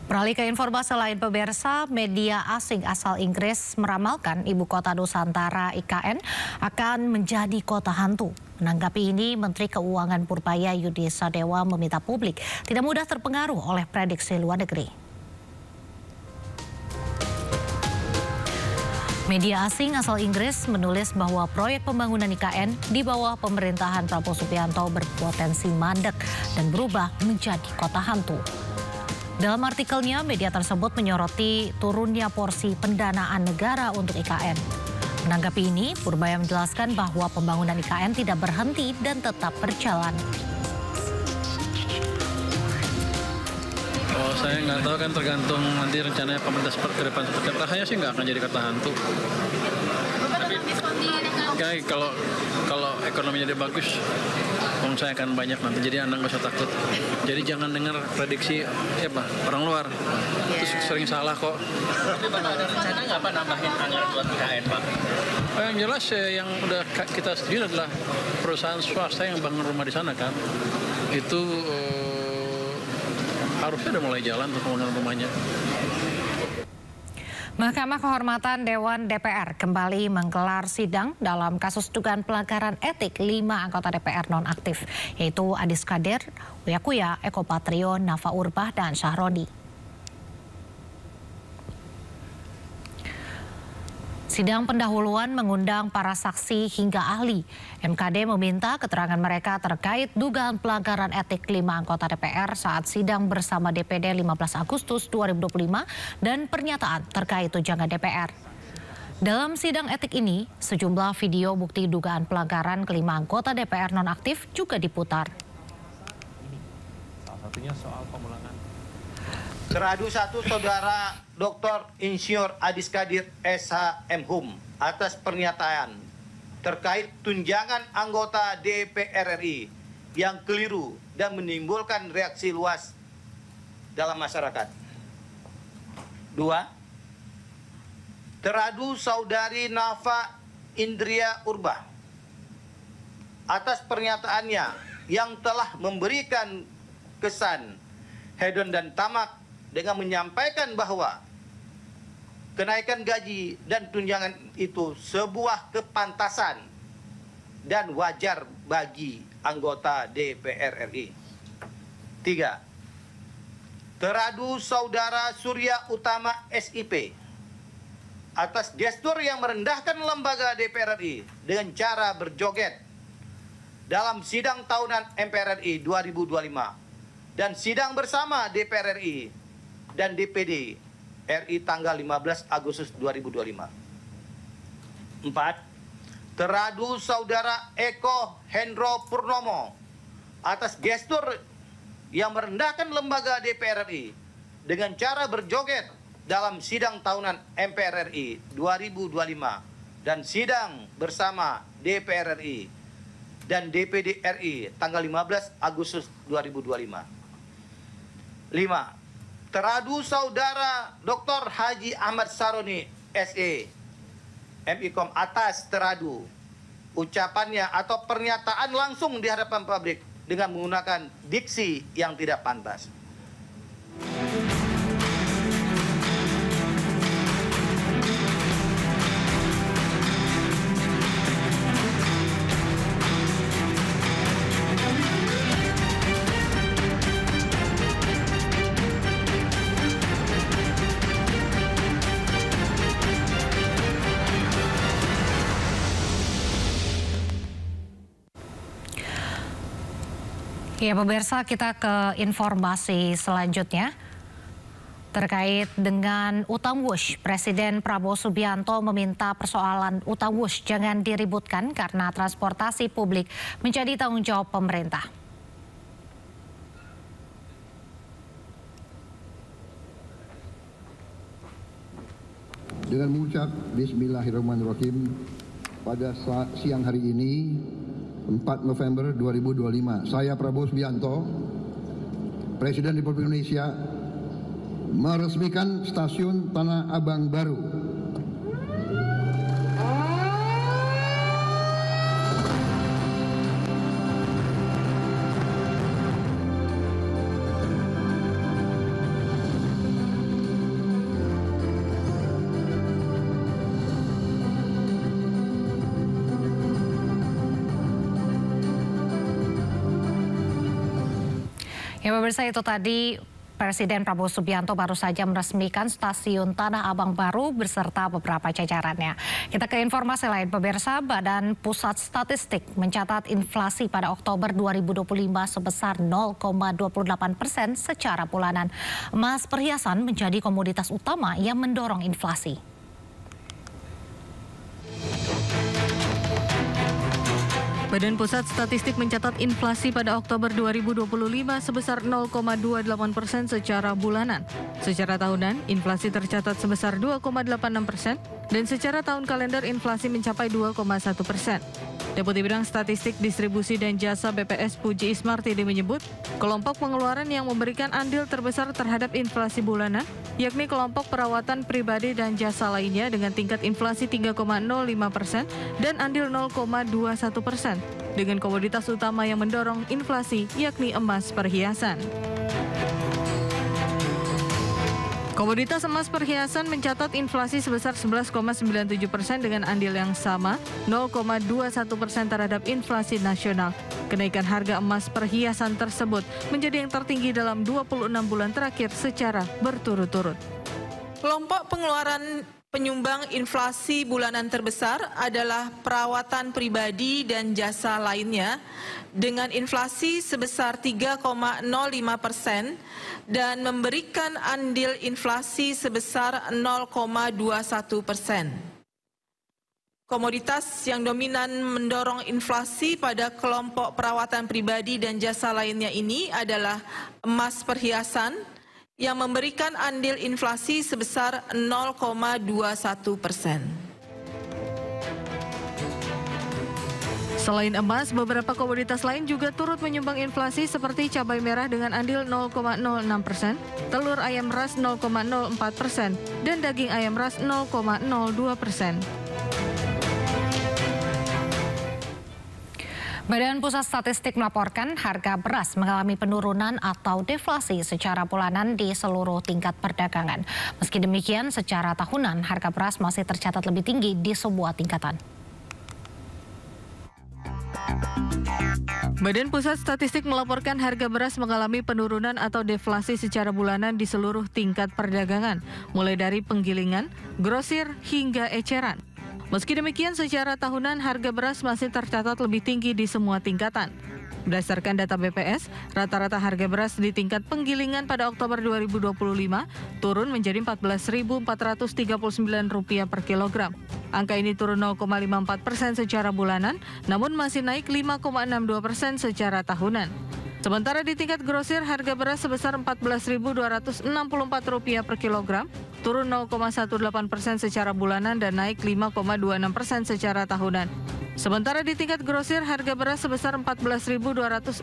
Beralih ke informasi lain, pemirsa, media asing asal Inggris meramalkan ibu kota Nusantara IKN akan menjadi kota hantu. Menanggapi ini, Menteri Keuangan Purbaya Yudi Sadewa meminta publik tidak mudah terpengaruh oleh prediksi luar negeri. Media asing asal Inggris menulis bahwa proyek pembangunan IKN di bawah pemerintahan Prabowo Subianto berpotensi mandek dan berubah menjadi kota hantu. Dalam artikelnya, media tersebut menyoroti turunnya porsi pendanaan negara untuk IKN. Menanggapi ini, Purbaya menjelaskan bahwa pembangunan IKN tidak berhenti dan tetap berjalan. Oh, saya nggak tahu, kan tergantung nanti rencananya pemerintah ke depan seperti apa. Rasanya sih nggak akan jadi kata hantu. Tapi kalau ekonominya dia bagus, saya akan banyak nanti. Jadi Anda nggak usah takut. Jadi jangan dengar prediksi orang luar. Itu sering salah kok. Tapi Bapak ada rencana nggak Pak nambahin anggaran buat IKN Pak? Yang jelas yang udah kita setuju adalah perusahaan swasta yang bangun rumah di sana kan. Itu harusnya udah mulai jalan untuk pembangunan rumahnya. Mahkamah Kehormatan Dewan DPR kembali menggelar sidang dalam kasus dugaan pelanggaran etik 5 anggota DPR nonaktif, yaitu Adis Kadir, Uya Kuya, Eko Patrio, Nafa Urbah, dan Syahroni. Sidang pendahuluan mengundang para saksi hingga ahli. MKD meminta keterangan mereka terkait dugaan pelanggaran etik 5 anggota DPR saat sidang bersama DPD 15 Agustus 2025 dan pernyataan terkait tunjangan DPR. Dalam sidang etik ini, sejumlah video bukti dugaan pelanggaran kelima anggota DPR nonaktif juga diputar. Salah satunya soal pemulangan. Teradu 1 Saudara Dr. Insinyur Adis Kadir SH.M.Hum atas pernyataan terkait tunjangan anggota DPR RI yang keliru dan menimbulkan reaksi luas dalam masyarakat. 2. Teradu Saudari Nafa Indria Urbah atas pernyataannya yang telah memberikan kesan hedon dan tamak dengan menyampaikan bahwa kenaikan gaji dan tunjangan itu sebuah kepantasan dan wajar bagi anggota DPR RI. 3. Teradu Saudara Surya Utama SIP atas gestur yang merendahkan lembaga DPR RI dengan cara berjoget dalam sidang tahunan MPR RI 2025 dan sidang bersama DPR RI dan DPD RI tanggal 15 Agustus 2025. 4. Teradu Saudara Eko Hendro Purnomo atas gestur yang merendahkan lembaga DPR RI dengan cara berjoget dalam sidang tahunan MPR RI 2025 dan sidang bersama DPR RI dan DPD RI tanggal 15 Agustus 2025. 5. Teradu Saudara Dr. Haji Ahmad Saroni SE MIKOM atas teradu ucapannya atau pernyataan langsung di hadapan publik dengan menggunakan diksi yang tidak pantas. Ya, pemirsa, kita ke informasi selanjutnya. Terkait dengan utang wush, Presiden Prabowo Subianto meminta persoalan utang wush jangan diributkan karena transportasi publik menjadi tanggung jawab pemerintah. Dengan mengucap Bismillahirrahmanirrahim, pada siang hari ini 4 November 2025, saya Prabowo Subianto, Presiden Republik Indonesia, meresmikan stasiun Tanah Abang baru. Ya pemirsa, itu tadi Presiden Prabowo Subianto baru saja meresmikan stasiun Tanah Abang baru beserta beberapa jajarannya. Kita ke informasi lain, pemirsa. Badan Pusat Statistik mencatat inflasi pada Oktober 2025 sebesar 0,28% secara bulanan. Emas perhiasan menjadi komoditas utama yang mendorong inflasi. Badan Pusat Statistik mencatat inflasi pada Oktober 2025 sebesar 0,28% secara bulanan. Secara tahunan, inflasi tercatat sebesar 2,86% dan secara tahun kalender inflasi mencapai 2,1%. Deputi Bidang Statistik Distribusi dan Jasa BPS Puji Ismartidi menyebut, kelompok pengeluaran yang memberikan andil terbesar terhadap inflasi bulanan, yakni kelompok perawatan pribadi dan jasa lainnya dengan tingkat inflasi 3,05% dan andil 0,21%, dengan komoditas utama yang mendorong inflasi yakni emas perhiasan. Komoditas emas perhiasan mencatat inflasi sebesar 11,97% dengan andil yang sama 0,21% terhadap inflasi nasional. Kenaikan harga emas perhiasan tersebut menjadi yang tertinggi dalam 26 bulan terakhir secara berturut-turut. Kelompok pengeluaran penyumbang inflasi bulanan terbesar adalah perawatan pribadi dan jasa lainnya dengan inflasi sebesar 3,05% dan memberikan andil inflasi sebesar 0,21%. Komoditas yang dominan mendorong inflasi pada kelompok perawatan pribadi dan jasa lainnya ini adalah emas perhiasan yang memberikan andil inflasi sebesar 0,21%. Selain emas, beberapa komoditas lain juga turut menyumbang inflasi seperti cabai merah dengan andil 0,06%, telur ayam ras 0,04%, dan daging ayam ras 0,02%. Badan Pusat Statistik melaporkan harga beras mengalami penurunan atau deflasi secara bulanan di seluruh tingkat perdagangan. Meski demikian, secara tahunan harga beras masih tercatat lebih tinggi di sebuah tingkatan. Badan Pusat Statistik melaporkan harga beras mengalami penurunan atau deflasi secara bulanan di seluruh tingkat perdagangan, mulai dari penggilingan, grosir, hingga eceran. Meski demikian, secara tahunan harga beras masih tercatat lebih tinggi di semua tingkatan. Berdasarkan data BPS, rata-rata harga beras di tingkat penggilingan pada Oktober 2025 turun menjadi Rp14.439 per kilogram. Angka ini turun 0,54% secara bulanan, namun masih naik 5,62% secara tahunan. Sementara di tingkat grosir, harga beras sebesar Rp14.264 per kilogram, turun 0,18% secara bulanan dan naik 5,26% secara tahunan. Sementara di tingkat grosir, harga beras sebesar Rp14.264